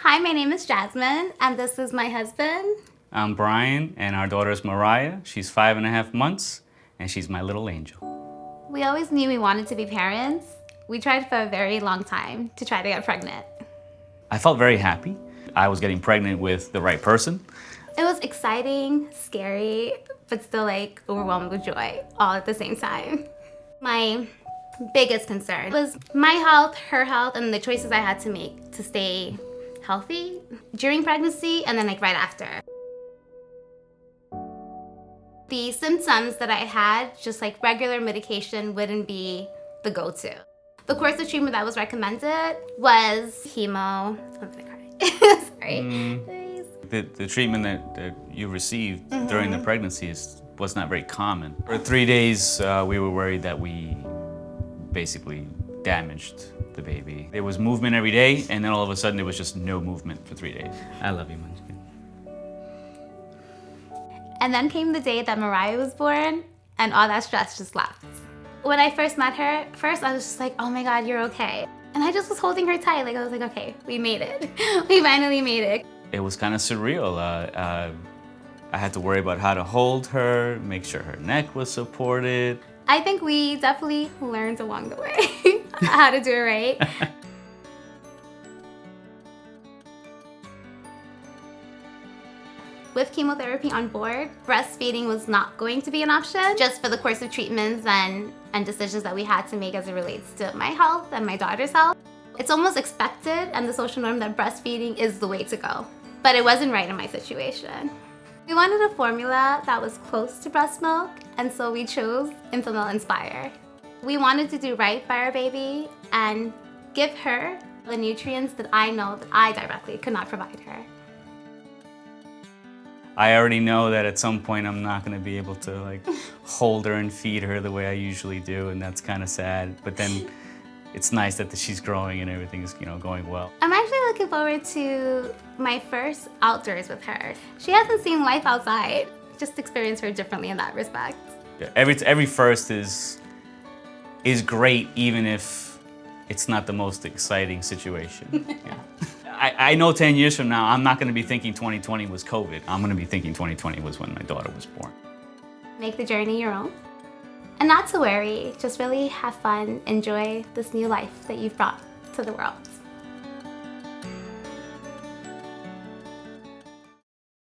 Hi, my name is Jasmine, and this is my husband. I'm Brian, and our daughter is Mariah. She's 5.5 months, and she's my little angel. We always knew we wanted to be parents. We tried for a very long time to try to get pregnant. I felt very happy. I was getting pregnant with the right person. It was exciting, scary, but still overwhelmed with joy all at the same time. My biggest concern was my health, her health, and the choices I had to make to stay healthy during pregnancy and then right after. The symptoms that I had, just regular medication, wouldn't be the go-to. The course of treatment that was recommended was chemo. I'm gonna cry. Sorry. The treatment that you received during the pregnancy was not very common. For 3 days, we were worried that we basically damaged the baby. There was movement every day, and then all of a sudden there was just no movement for 3 days. I love you, Munchkin. And then came the day that Mariah was born, and all that stress just left. When I first met her, I was just like, oh my God, you're okay. And I just was holding her tight. I was like, okay, we made it. We finally made it. It was kind of surreal. I had to worry about how to hold her, make sure her neck was supported. I think we definitely learned along the way how to do it right. With chemotherapy on board, breastfeeding was not going to be an option, just for the course of treatments and decisions that we had to make as it relates to my health and my daughter's health. It's almost expected and the social norm that breastfeeding is the way to go, but it wasn't right in my situation. We wanted a formula that was close to breast milk, and so we chose Infamil Inspire. We wanted to do right by our baby and give her the nutrients that I know that I directly could not provide her. I already know that at some point I'm not going to be able to hold her and feed her the way I usually do, and that's kind of sad. But then it's nice that she's growing and everything's going well. I'm actually looking forward to my first outdoors with her. She hasn't seen life outside. Just experience her differently in that respect. Yeah, every first is great, even if it's not the most exciting situation. Yeah. I know 10 years from now, I'm not going to be thinking 2020 was COVID. I'm going to be thinking 2020 was when my daughter was born. Make the journey your own. And not to worry, just really have fun, enjoy this new life that you've brought to the world.